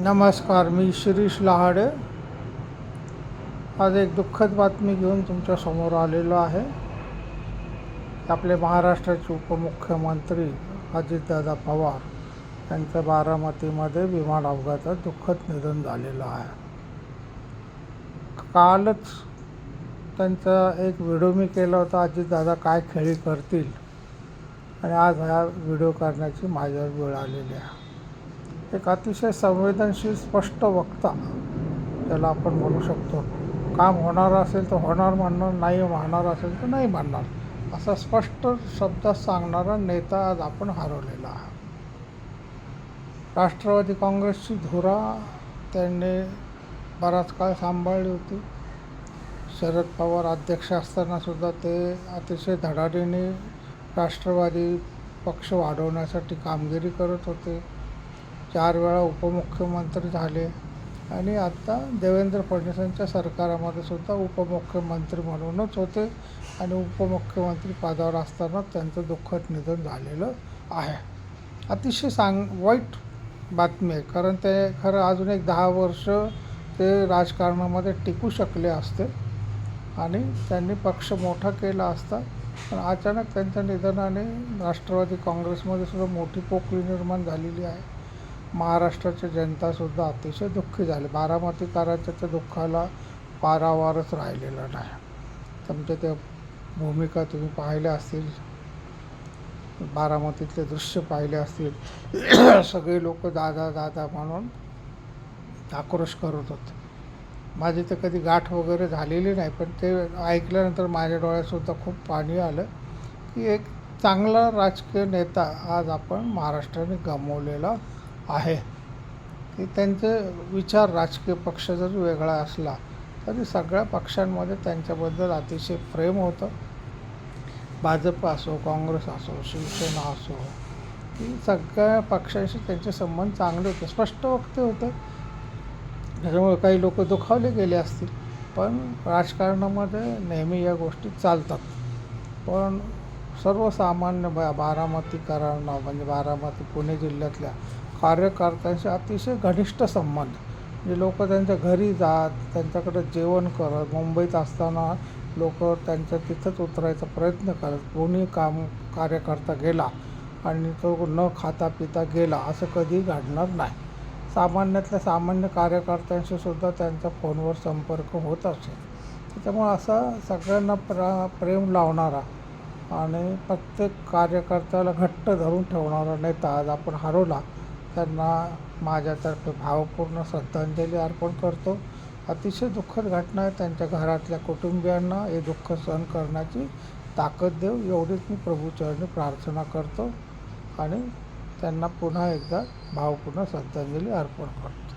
नमस्कार, मी शिरीष लहाडे. आज एक दुःखद बातमी घेऊन तुमच्या समोर आलेलो आहे. आपले महाराष्ट्राचे उपमुख्यमंत्री अजितदादा पवार यांचं बारामतीमध्ये विमान अपघातात दुःखद निधन झालेलं आहे. कालच त्यांचा एक व्हिडिओ मी केला होता, अजितदादा काय खेळी करतील, आणि आज हा व्हिडिओ करण्याची माझ्यावर वेळ आलेली आहे. एक अतिशय संवेदनशील स्पष्ट वक्ता त्याला आपण म्हणू शकतो. काम होणार असेल तर होणार म्हणणार, नाही होणार असेल तर नाही म्हणणार, असा स्पष्ट शब्दात सांगणारा नेता आज आपण हरवलेला आहे. राष्ट्रवादी काँग्रेसची धुरा त्यांनी बराच काळ सांभाळली होती. शरद पवार अध्यक्ष असतानासुद्धा ते अतिशय धडाडीने राष्ट्रवादी पक्ष वाढवण्यासाठी कामगिरी करत होते. 4 वेळा उपमुख्यमंत्री झाले आणि आता देवेंद्र फडणवीसांच्या सरकारामध्ये सुद्धा उपमुख्यमंत्री म्हणूनच होते आणि उपमुख्यमंत्री पदावर असताना त्यांचं दुःखद निधन झालेलं आहे. अतिशय वाईट बातमी आहे, कारण ते खरं अजून एक 10 वर्ष ते राजकारणामध्ये टिकू शकले असते आणि त्यांनी पक्ष मोठा केला असता. पण अचानक त्यांच्या निधनाने राष्ट्रवादी काँग्रेसमध्ये सुद्धा मोठी पोकळी निर्माण झालेली आहे. महाराष्ट्राची जनतासुद्धा अतिशय दुःखी झाली. बारामतीकरांच्या त्या दुःखाला पारावारच राहिलेला नाही. तुमच्या त्या भूमिका तुम्ही पाहिल्या असतील, बारामतीतले दृश्य पाहिले असतील. सगळे लोक दादा दादा म्हणून आक्रोश करत होते. माझी तर कधी गाठ वगैरे झालेली नाही, पण ते ऐकल्यानंतर माझ्या डोळ्यातसुद्धा खूप पाणी आलं की एक चांगला राजकीय नेता आज आपण महाराष्ट्राने गमावलेला आहे. की त्यांचे विचार, राजकीय पक्ष जरी वेगळा असला तरी सगळ्या पक्षांमध्ये त्यांच्याबद्दल अतिशय प्रेम होतं. भाजप असो, काँग्रेस असो, शिवसेना असो, की सगळ्या पक्षांशी त्यांचे संबंध चांगले होते, स्पष्ट वक्ते होते. त्याच्यामुळे काही लोक दुखावले गेले असतील, पण राजकारणामध्ये नेहमी या गोष्टी चालतात. पण सर्वसामान्य बारामतीकरांना, म्हणजे बारामती पुणे जिल्ह्यातल्या कार्यकर्त्यांशी अतिशय घनिष्ठ संबंध. म्हणजे लोक त्यांच्या घरी जात, त्यांच्याकडे जेवण करत. मुंबईत असताना लोक त्यांच्या तिथंच उतरायचा प्रयत्न करत. कोणी कार्यकर्ता गेला आणि तो न खाता पिता गेला असं कधी घडणार नाही. सामान्यातल्या सामान्य कार्यकर्त्यांशी सुद्धा त्यांचा फोनवर संपर्क होत असेल. त्याच्यामुळे असा सगळ्यांना प्रेम लावणारा आणि प्रत्येक कार्यकर्त्याला घट्ट धरून ठेवणारा नेता आज आपण हरवला. त्यांना माझ्यातर्फे भावपूर्ण श्रद्धांजली अर्पण करतो. अतिशय दुःखद घटना आहे. त्यांच्या घरातल्या कुटुंबियांना हे दुःख सहन करण्याची ताकद देव, एवढीच मी प्रभूचरणी प्रार्थना करतो आणि त्यांना पुन्हा एकदा भावपूर्ण श्रद्धांजली अर्पण करतो.